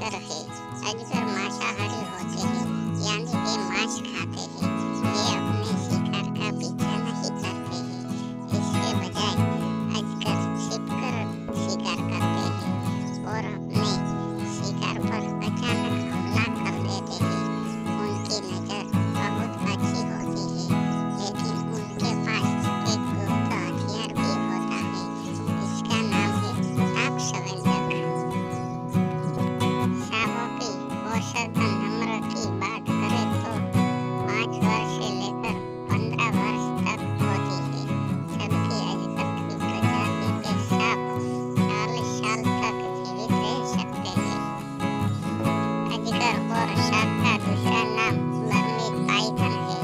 अजगर है। अजगर मांसाहारी होते हैं, यानी वे मांस खाते हैं। वे अपने शिकार का पीछा नहीं करते हैं। इसके बजाय अजगर छिपकर शिकार करते हैं और अपने शिकार पर अचानक हमला कर देते हैं। उनकी नजर बहुत अच्छी होती है, लेकिन उनके पास एक गुप्त हथियार भी होता है। इसका नाम है सांप संवेदक। सांपों की औसतन उम्र की बात करें तो 5 वर्ष से लेकर 15 वर्ष तक होती है, जबकि अजगर की प्रजाति के सांप 40 साल तक जीवित रह सकते हैं। अजगर और सांप का दूसरा नाम बर्मी पाइथन है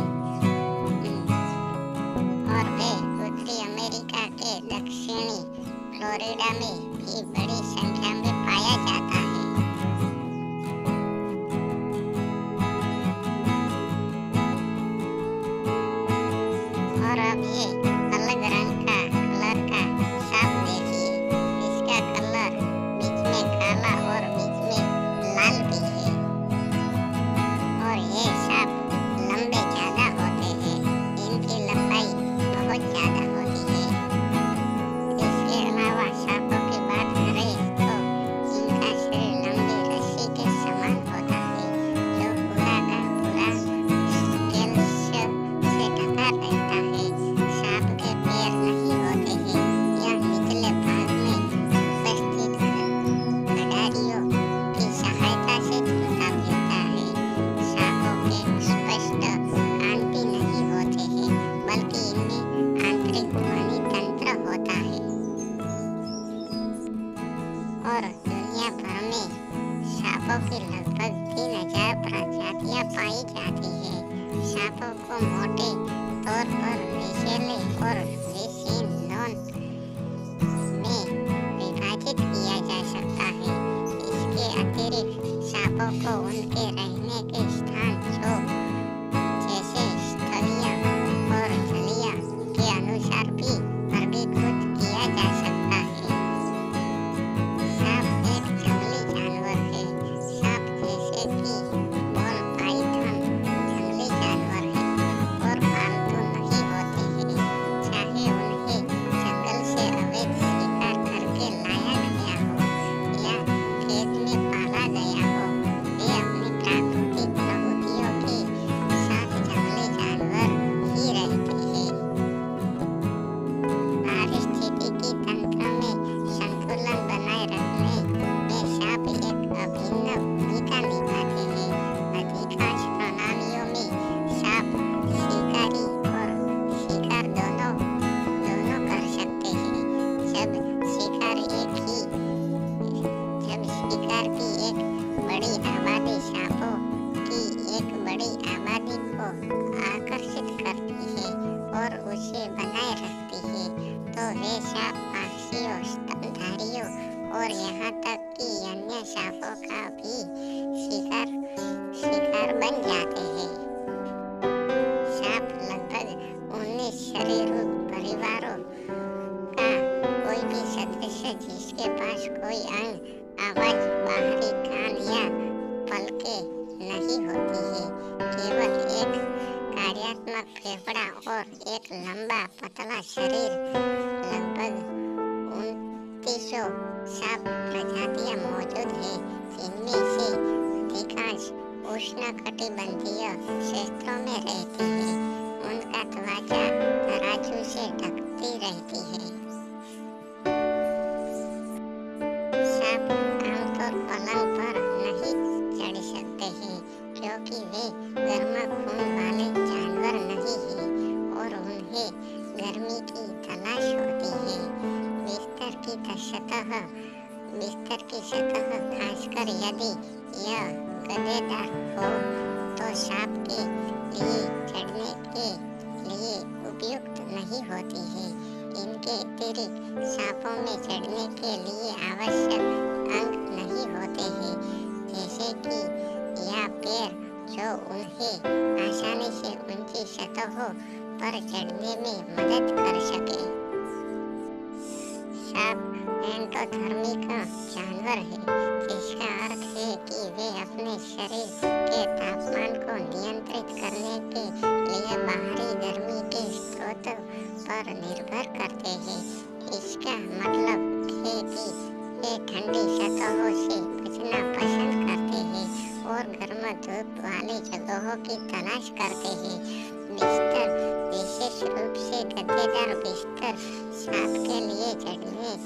और वे उत्तरी अमेरिका के दक्षिणी फ्लोरिडा में भी बड़ी संख्या में पाया जाता है। और अब ये अलग रंग का कलर का सांप देखिए। इसका कलर बीच में काला और बीच में लाल भी है। और ये सांप लंबे ज्यादा होते हैं। इनकी लंबाई बहुत ज्यादा होती है। इसके अलावा सांपों की बात करें तो इनका शरीर लंबी रस्सी के समान होता है, जो पूरा का पूरा स्केल्स से ढका रहता है। सांप के पैर नहीं होते हैं। यह निचले भाग में उपस्थित खड़ारियों की सहायता से चलता फिरता है। सांपों के स्पष्ट कान भी नहीं होते हैं, बल्कि इनमें आंतरिक ध्वनि तंत्र होता है। और दुनिया भर में सांपों की लगभग 3000 प्रजातियां पाई जाती है। सांपों को मोटे तौर पर विषैले और विषहीन जोन में विभाजित किया जा सकता है। इसके अतिरिक्त सांपों को उनके रहने के स्थान जैसे स्थलीय और जलीय के अनुसार भी वर्गीकृत किया जा सकता है। सांप एक जंगली जानवर है। सांप जैसे कि बॉल पाइथन जंगली जानवर है और पालतू नहीं होते हैं। चाहे उन्हें जंगल से अवैध शिकार करके लाया गया हो या खेत में पाला गया हो, वे अपनी प्राकृतिक प्रवृत्तियों के साथ जंगली जानवर ही रहते हैं। पारिस्थितिकी तंत्र में संतुलन बनाए रखने में सांप एक अभिन्न भूमिका निभाते हैं। अधिकांश प्रणालियों में सांप शिकारी और शिकार दोनों कर सकते हैं। जब शिकार की एक बड़ी आबादी सांपों की एक बड़ी आबादी को आकर्षित करती है और उसे बनाए रखती है, तो वे सांप पक्षियों, स्तनधारियों और यहाँ तक कि अन्य सांपों का भी शिकार बन जाते हैं। सांप लगभग 19 शरीररूप परिवारों का कोई भी सदस्य जिसके पास कोई अंग, आवाज, बाहरी कान या पलकें नहीं होती है। केवल एक कार्यात्मक फेफड़ा और एक लंबा पतला शरीर। लगभग 2900 सांप प्रजातियां मौजूद हैं, जिनमें से अधिकांश उष्णकटिबंधीय क्षेत्रों में रहती है। उनका त्वचा तराजू से ढकती रहती है। सांप आमतौर पलंग पर नहीं चढ़ सकते हैं, क्योंकि वे गर्म खून वाले जानवर नहीं हैं और उन्हें गर्मी की तलाश होती है। बिस्तर की सतह, खासकर यदि यह गद्देदार हो, तो सांप के लिए चढ़ने के लिए उपयुक्त नहीं होती है। इनके अतिरिक्त सांपों में चढ़ने के लिए आवश्यक अंग नहीं होते हैं, जैसे कि या पैर, जो उन्हें आसानी से ऊंची सतहों पर चढ़ने में मदद कर सके। सांप एंडोथर्मिक जानवर है, जिसका अर्थ है कि शरीर के तापमान को नियंत्रित करने के लिए बाहरी गर्मी के स्रोतों पर निर्भर करते हैं। इसका मतलब है कि वे ठंडी सतहों से बचना पसंद करते हैं और गर्म धूप वाली जगहों की तलाश करते हैं। बिस्तर, विशेष रूप से गद्देदार बिस्तर, सांप के लिए चढ़ने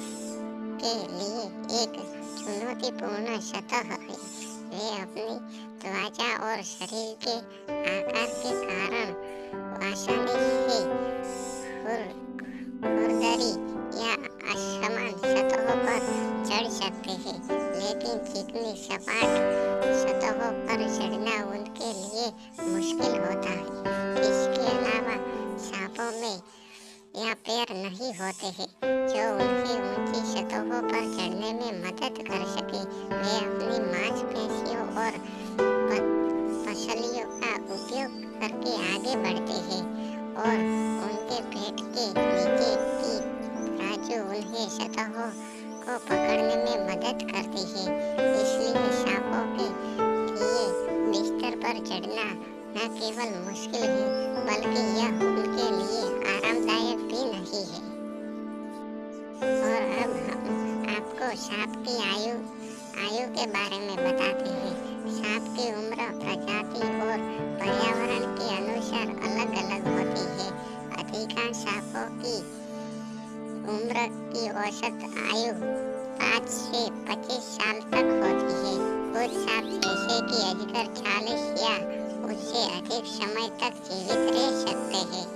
के लिए एक चुनौतीपूर्ण सतह है। वे अपनी त्वचा और शरीर के आकार के कारण आसानी से खुरदरी या असमान सतहों पर चढ़ सकते हैं, लेकिन चिकनी सपाट सतहों पर चढ़ना उनके लिए मुश्किल होता है। इसके अलावा सांपों में या पैर नहीं होते हैं जो उन्हें ऊंची सतहों पर चढ़ने में मदद कर सके। वे अपनी मांसपेशियों और पसलियों का उपयोग करके आगे बढ़ते हैं और उनके पेट के नीचे की बाजू उन्हें सतहों को पकड़ने में मदद करती है। इसलिए सांपों के लिए बिस्तर पर चढ़ना न केवल मुश्किल है, बल्कि यह उनके लिए आरामदायक भी नहीं है। और अब हम आपको सांप की आयु के बारे में बताते हैं। सांप की उम्र प्रजाति और पर्यावरण के अनुसार अलग अलग होती है। अधिकांश सांपों की उम्र की औसत आयु 5 से 25 साल तक होती है। कुछ सांप जैसे कि अजगर 40 या उससे अधिक समय तक जीवित रह सकते हैं।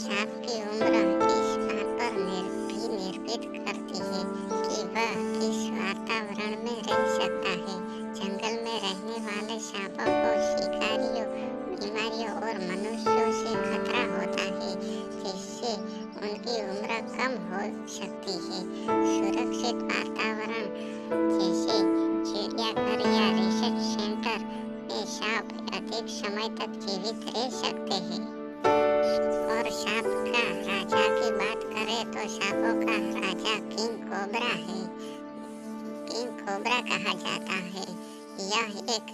सांप की उम्र इस बात पर भी निर्भर करती है कि वह किस वातावरण में रह सकता है। जंगल में रहने वाले सांपों को शिकारियों, बीमारियों और मनुष्यों से खतरा होता है, जिससे उनकी उम्र कम हो सकती है। सुरक्षित वातावरण जैसे चिड़ियाघर या रिसर्च सेंटर में सांप अधिक समय तक जीवित रह सकते हैं। और सांप का राजा की बात करें तो सांपों का राजा किंग कोबरा है। किंग कोबरा कहा जाता है। यह एक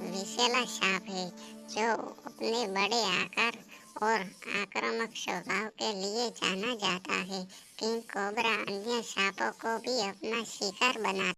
विषैला सांप है जो अपने बड़े आकार और आक्रामक स्वभाव के लिए जाना जाता है। किंग कोबरा अन्य सांपों को भी अपना शिकार बनाता है।